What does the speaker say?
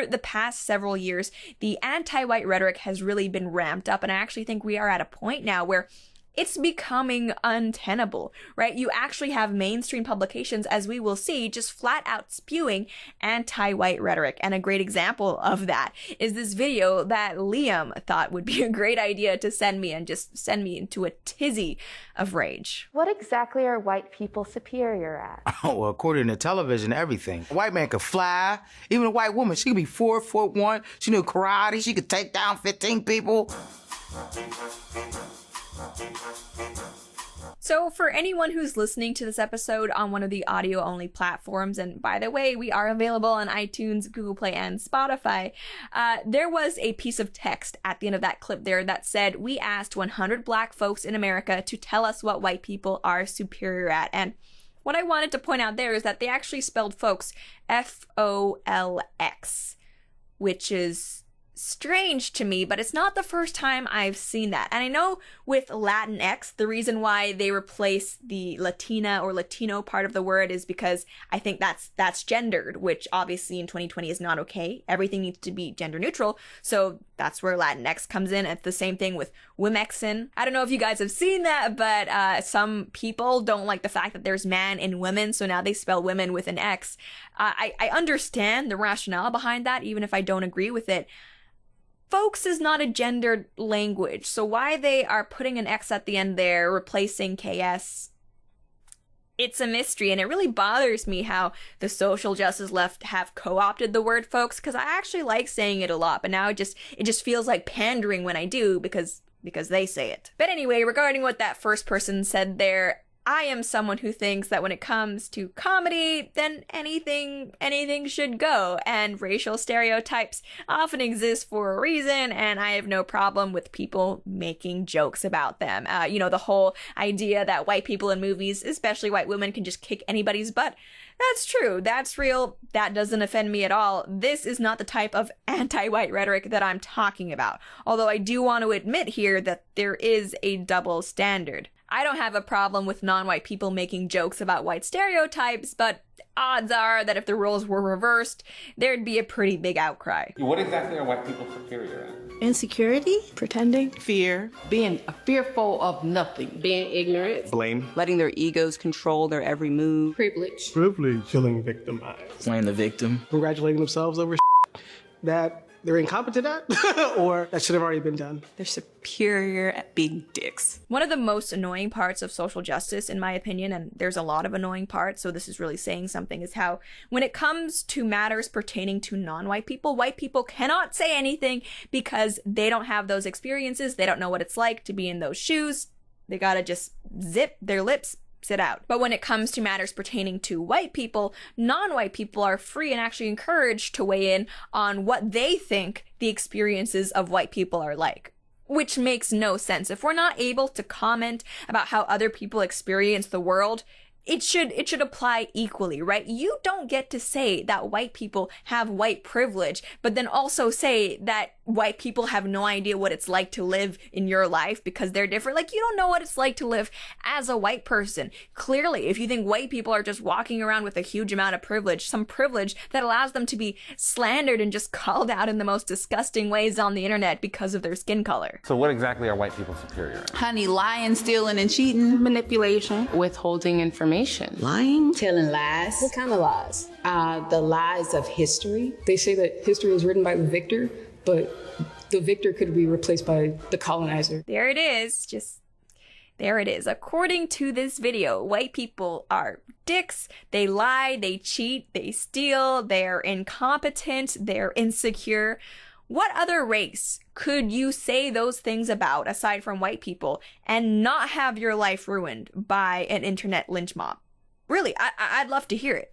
over the past several years, the anti-white rhetoric has really been ramped up, and I actually think we are at a point now where it's becoming untenable, right? You actually have mainstream publications, as we will see, just flat out spewing anti-white rhetoric. And a great example of that is this video that Liam thought would be a great idea to send me and just send me into a tizzy of rage. What exactly are white people superior at? Oh, well, according to television, everything. A white man could fly. Even a white woman, she could be 4'1". She knew karate. She could take down 15 people. So for anyone who's listening to this episode on one of the audio-only platforms, and by the way, we are available on iTunes, Google Play, and Spotify, there was a piece of text at the end of that clip there that said, we asked 100 black folks in America to tell us what white people are superior at. And what I wanted to point out there is that they actually spelled folks F-O-L-X, which is strange to me, but it's not the first time I've seen that. And I know with Latinx, the reason why they replace the Latina or Latino part of the word is because I think that's gendered, which obviously in 2020 is not okay. Everything needs to be gender neutral. So that's where Latinx comes in. It's the same thing with Wimexin. I don't know if you guys have seen that, but some people don't like the fact that there's man and women, so now they spell women with an X. I understand the rationale behind that, even if I don't agree with it. Folks is not a gendered language, so why they are putting an X at the end there, replacing KS, it's a mystery, and it really bothers me how the social justice left have co-opted the word folks, because I actually like saying it a lot, but now it just feels like pandering when I do, because they say it. But anyway, regarding what that first person said there, I am someone who thinks that when it comes to comedy, then anything should go, and racial stereotypes often exist for a reason, and I have no problem with people making jokes about them. You know, the whole idea that white people in movies, especially white women, can just kick anybody's butt. That's true. That's real. That doesn't offend me at all. This is not the type of anti-white rhetoric that I'm talking about. Although I do want to admit here that there is a double standard. I don't have a problem with non-white people making jokes about white stereotypes, but odds are that if the roles were reversed, there'd be a pretty big outcry. What exactly are white people superior at? Insecurity, pretending, fear, being fearful of nothing, being ignorant, blame, letting their egos control their every move, privilege, feeling victimized, playing the victim, congratulating themselves over that they're incompetent at or that should have already been done. They're superior at being dicks. One of the most annoying parts of social justice, in my opinion, and there's a lot of annoying parts, so this is really saying something, is how when it comes to matters pertaining to non-white people, white people cannot say anything because they don't have those experiences. They don't know what it's like to be in those shoes. They gotta just zip their lips, sit out. But when it comes to matters pertaining to white people, non-white people are free and actually encouraged to weigh in on what they think the experiences of white people are like. Which makes no sense. If we're not able to comment about how other people experience the world, it should apply equally, right? You don't get to say that white people have white privilege, but then also say that white people have no idea what it's like to live in your life because they're different. Like, you don't know what it's like to live as a white person. Clearly, if you think white people are just walking around with a huge amount of privilege, some privilege that allows them to be slandered and just called out in the most disgusting ways on the internet because of their skin color. So what exactly are white people superior at? honey, lying, stealing, and cheating, manipulation, withholding information, lying, telling lies. What kind of lies? The lies of history. They say that history is written by the victor, but the victor could be replaced by the colonizer. There it is. There it is. According to this video, white people are dicks, they lie, they cheat, they steal, they're incompetent, they're insecure. What other race could you say those things about aside from white people and not have your life ruined by an internet lynch mob? Really, I'd love to hear it.